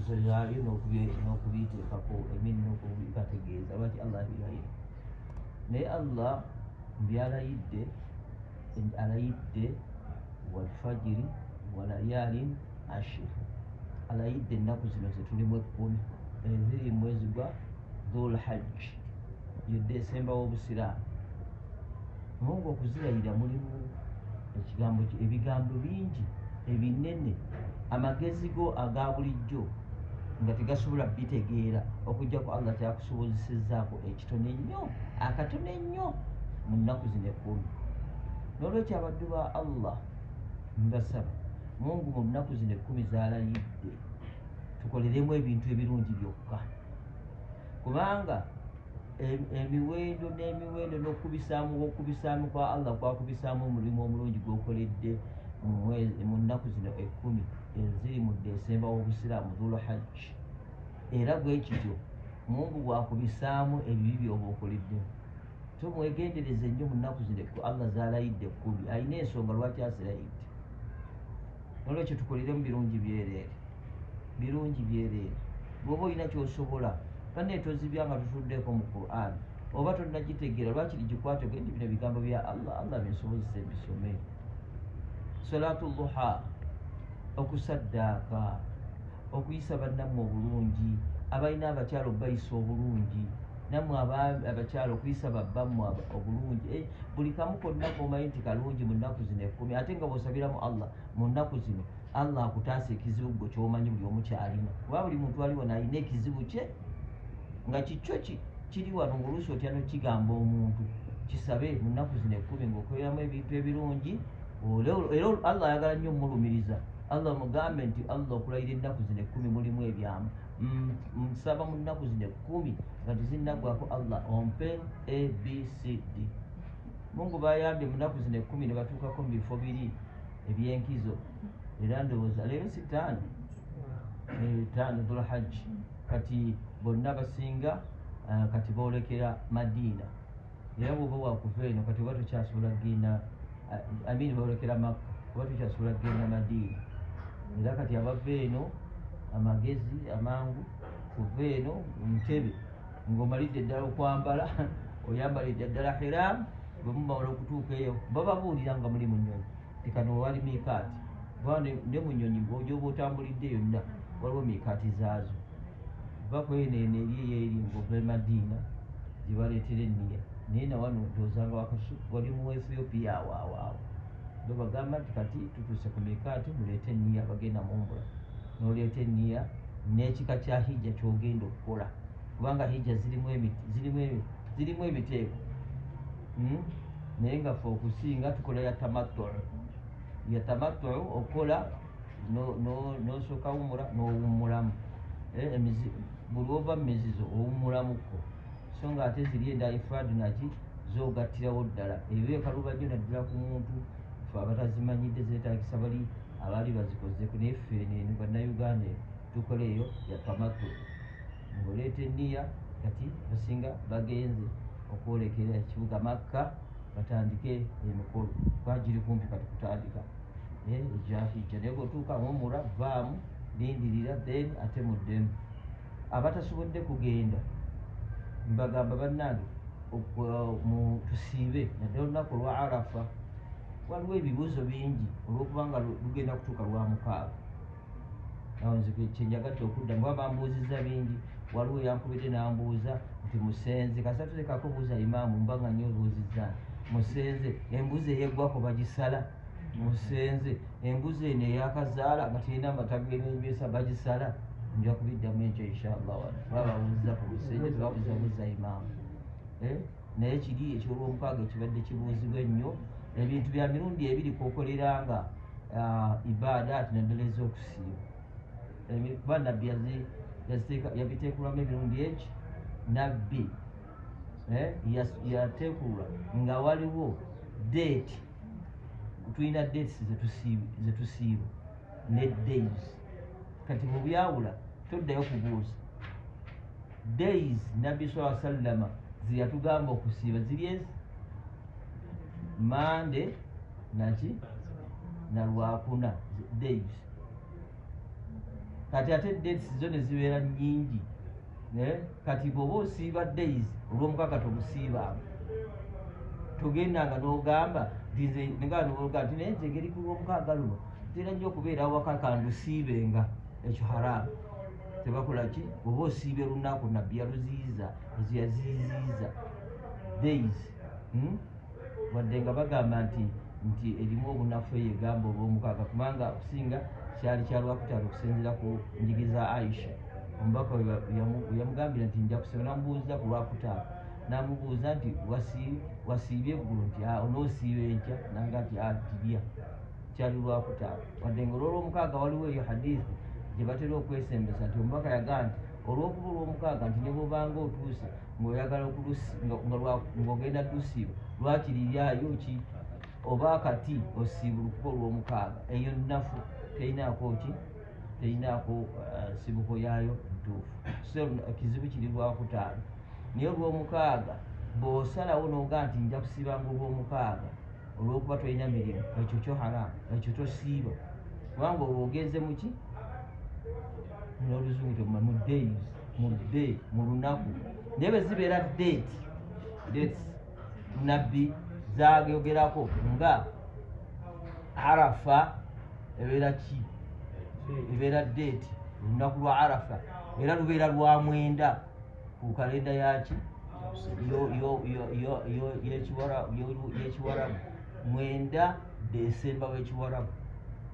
n'okubisalirayo n'okubiteekako eminno okubibategeeza lwaki Allah bilayira naye Allah byalayidde alayidde walfajiri walayalin ashir alayidde ennaku zino zetulimu 10 eziri mwezi gwa dhul hajj yodde esembawo obusiraamu mungu okuzilayira mulimu ebigambo bingi ebinene amagezi go aga bulijjo nga tegasobola bitegeera okujjako Allah kyakusobozesezzaako ekitono ennyo akatono ennyo mu nnaku zino 10 n'olwekyo abaddu ba Allah mbasaba mungu mu nnaku zino 10 zalayidde tukoleremu ebintu ebirungi byokka kubanga emiwendo n'emiwendo n'okubisaamu kwa Allah kwakubisaamu omulimu omulungi gwokoledde mu nnaku zino 10 eziri mu Desemba w'obusiraamu dhul hajj era bwe kityo mungu bwakubisaamu ebibi byoba okoledde tumwegendereze nnyo mu nnaku zino Allah zalayidde 10 alina ensonga lwaki azilayidde n'olwekyo tukoleremu birungi byereere bw'oba olina kyosobola kanne tozibyanga tutuddeeko mu Qur'an oba tonnagitegeera lwaki ligikwate gendi bino bigambo bya Allah binsobozesa ebisome salatu duha okusaddaaka okuyisa bannammwe obulungi abalina abakyalo bayisa obulungi nammwe abakyalo okuyisa babbammwe obulungi buli kamu konna komanyi nti kalungi mu nnaku zino 10 ate nga bw'osabiramu Allah mu nnaku zino Allah akutaasa ekizibu gwe kyomanyi buli omu kyalina kuba buli muntu ali wano alina ekizibu kye nga kikyo kiri wano ng'oluusi otya nokigamba omuntu kisabe mu nnaku zino 10 ng'okoleramu ebintu ebirungi era Allah ayagala nnyo omulumiriza Allah mugambe nti Allah okulayira ennaku zino 10 mulimu ebyamu nsaba mu nnaku zino 10 nga tezinnaggwako Allah ompe ABCD mungu bayambye mu nnaku zino 10 ne batuukako mu bifo biri ebyenkizo era ndowooza leero si ttaano dhul hajj kati bonna basinga kati boolekera Madiina era bwoba wakuva eno kati oba tokyasobola kgenda boolekera Makka oba tokyasobola kgenda Madiina era kati abava eno amagezi amangu kuva eno Ntebe ng'omalidde ddala okwambala oyambalidde ddala hiram bwe mumala okutuuka eyo bababuulira nga muli mu nnyonyi tekano wali miikaati ne mu nnyonyi gyoba otambulidde yonna waliwo miikaati zaazo bakweenene eri ng'ova Madiina gye baleetera enniya naye nawano ndoozanga wali mu Ethiopia awo babagamba nti kati tutuuse ku miikaati muleete enniya bagenda mumbula n'oleeta enniya n'ekika kya hijja ky'ogenda okukola kubanga hijja zirimu emiteeko naye nga fe okusinga tukola ya tamattu okola n'osooka wumula n'owummulamu buli ova mu mizizo owummulamuko so nga ate ziri endala ifraad naki zogattirawo ddala ebyo ekalubajjo naddala ku muntu fe abatazimanyidde zeetagisa bali abaali bazikozeeko naye ffe eno bannayuganda tukola eyo ya tamattu ng'oleeta enniya kati basinga bagenze okwolekera ekibuga Makka batandike emikolo kwagiri kumpi kati kutandika ejahijja naye bw'otuuka wumula vaamu lindirira then ate muddemu abatasobodde kugenda mbagamba bannange tusiibe naddala olunaku olwa Arafa waliwo ebibuuzo bingi olw'okubanga lugenda kutuuka lwa 6 awo nze kyenjagadde okudda mba bambuuzizza bingi waliwo yankubidde n'ambuuza nti musenze kasatulekako buuza imaamu mbanga nnyo obuuzizza musenze embuzi eyeggwako bagisala musenze embuzi eno eyakazaala nga terina amatabi n'enjwesa bagisala nja kubiddamu enkyo inshallah bababuuziza ku musenze tebabuuzabuuza imaamu naye kiri ekyolwomukaaga ekibadde kibuuzibwa ennyo ebintu bya mirundi ebiri kwokoleranga ibaadaati naddala ez'okusiiba kuba nabbi yabiteekulwamu emirundi eki nabbi yateekulwa nga waliwo deeti tulina dates zetusiiba ne days kati mu byawula toddayo kubuuza days nabbi sallallahu alaihi wasallama zeyatugamba okusiiba ziri ezi Monday naki na Lwakuna days kati ate dates zo ne zibeera nnyingi kati bw'oba osiiba days olw'omukaaga tobusiibanga togendanga n'ogamba nti naye nze engeri ku lw'omukaaga luno ntera nnyo okubeera waka kandusiibenga ekyo haramu tebakola ki oba osiibe lunaku nabbi yaluziiza eziyaziiziiza days wadde nga bagamba nti erimu obunafu eyo egamba olw'omukaaga kubanga okusinga kyali kyalwakutaano okusinziira ku njigi za Aisha omubaka yamugambira nti nja kusiiba namubuuza ku lwakutaano namubuuza nti wasiibye eggulu nti onoosiiba enkya nanga nti tilya kyali lwakutaano wadde nga olw'omukaaga waliwo eyo hadithi gye batera okwesembesa nti omubaka yagamba nti olw'okuba olw'omukaaga nti ne bwobanga otuuse ng'oyagala ng'ogenda lusiiba lwakiriryayo ki oba akati osiiba olukuba olw'omukaaga eyo nnafu terinaako ki terinaako nsibuko yaayo ntuufu so kizibu kiri lwakutaano naye olw'omukaaga bw'osalawo n'ogaa nti nja kusiibanga olw'omukaaga olw'okuba tolina mirimu ekyo kyo haramu ekyo tosiiba kubanga olwo ogenze muki n'oluzungu toma mu days mu day mu lunaku naye bwe zibeera dates nabbi zageogerako nga arafa ebeera ki ebeera date olunaku lwa arafa era lubeera lwa 9 ku kalenda yaki yekiwarabu 9 Desemba w'ekiwarabu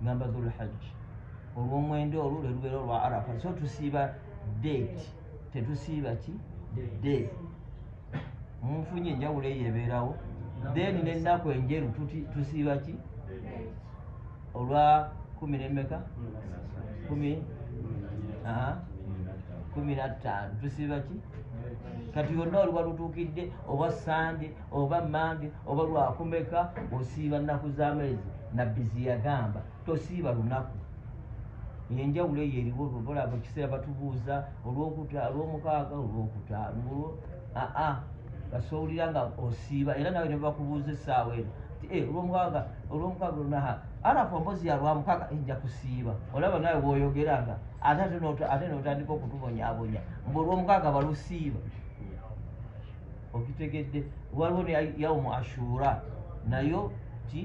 ngamba Dhul-Hajj olw'omwenda olwo lwe lubeera olwa arafa so tusiiba date tetusiiba ki day munfunye enjawulo eyo ebeerawo then n'ennaku enjeru tusiiba ki olwa 10 n'emmeka 15 tusiiba ki kati yonna oluba lutuukidde oba sande oba mande oba lwakumeka osiiba nnaku z'amezi nabbi ziyagamba tosiiba lunaku enjawulo eyo eriwo olaba ekiseera batubuuza olw'omukaaga olw'okutaano basowulira nga osiiba era nawe ne bakubuuza essaawa eno olw'omukaaga lunaha arafa mpozi yalwamukaaga nja kusiiba olaba nawe bw'oyogeranga ate n'otandika okutubonyaabonya mbu olw'omukaaga balusiiba okitegedde waliwo ne yawumu ashura nayo ki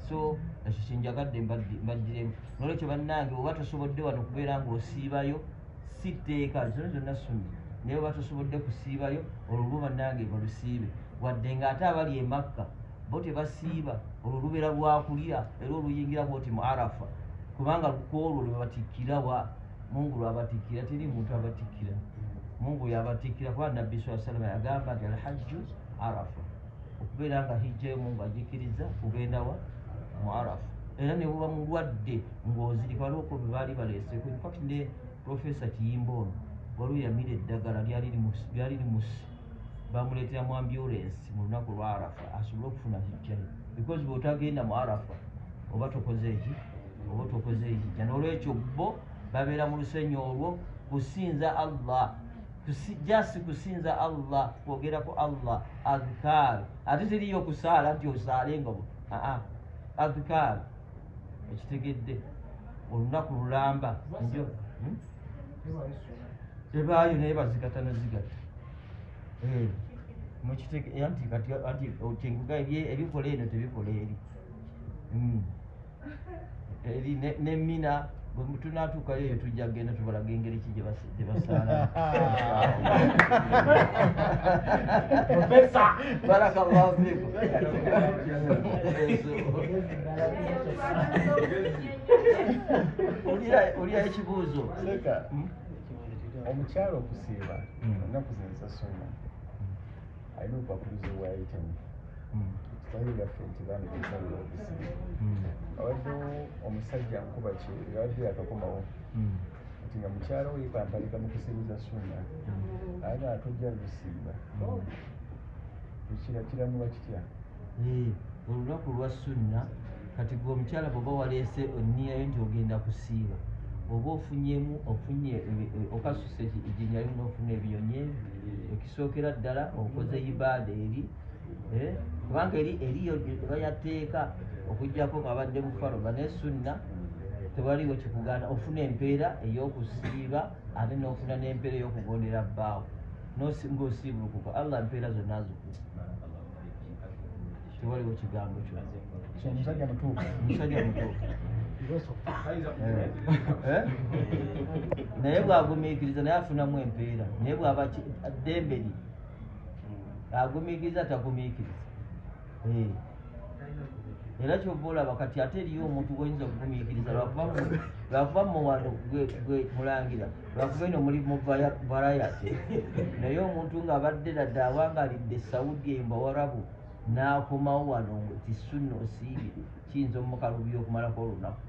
so ekyo kyenjagadde mbaddiremu nolwekyo bannange oba tosobodde wano okubeera ng'osiibayo si tteeka zino zonna sunna naye oba tosobodde kusiibayo olwo bannange balusiibe wadde ng'ate abali e Makka bo tebasiiba olwo lubeera lwakulya era oluyingira bwoti mu arafa kubanga lukwolwo lwe batikkira mungu lwabatikkira teri muntu abatikkira mungu yabatikkira kuba nabbi salama yagamba nti alhajju arafa okubeera nga hijja y'omungu agikkiriza kugenda mu arafa era ne buba mulwadde ng'ozirika waliwo ko bwe baali baleeseko kati ne profesa Kiyimba ono waliwo yamira eddagala lyali limusi bamuleetera mu ambulance mu lunaku lwa arafa asobole okufuna hijjayo because bw'otagenda mu arafa oba tokoze hijja n'olwekyo bo babeera mu lusenyi olwo kusinza Allah jasi kusinza Allah kwogerako Allah adhkar ate teriyo kusaala nti osaalenga adhkar ekitegedde olunaku lulamba njo ebaayo naye bazigata nti kati kyenkuga ebikola eno tebikola eri nemina bwe tunatuukayo eyo tujja kugenda tubalaga engeri ki gye basaala barakallahu fiikum olya ekibuuzo omukyalo okusiiba ennaku zinza sunna alina okupakuluza owayitemu kitali yaffe nti baana tetusalira okusiiba awaddewo omusajja nkuba ki yawadde akakomawo nti nga mukyalo we kampalika mu kusiibuza sunna ayina atojja lusiiba kiramuba kitya olunaku lwa sunna kati gwe omukyala bw'oba waleese onniyayo nti ogenda kusiiba oba ofunye okasuse ejinyayo n'ofuna ebiyonyi ekisookera ddala okoze ibaada eri kubanga eriyo bayateeka okugjako nga badde mu faroba naye sunna tewaliwo kikugaana ofuna empeera ey'okusiiba ate n'ofuna n'empeera ey'okugondera bbaawo ng'osiibulukuka. Allah empeera zonna azikuwa, tewaliwo kigambo kyonna. Omusajja mutuufu. Omusajja mutuufu naye bw'agumiikiriza naye afunamu empeera, naye bw'aba ddembe lye agumiikiriza tagumiikiriza. Era kyova olaba kati ate eriyo omuntu gwoyinza okugumiikiriza lwakuba muwano gwe mulangira, lwakuba eno muli mu varayate, naye omuntu ng'abadde ladde awangalidde Saudi eyo mbawarabu n'akomawo wano ti sunna osiibye, kiyinza omukalubya okumalako olunaku.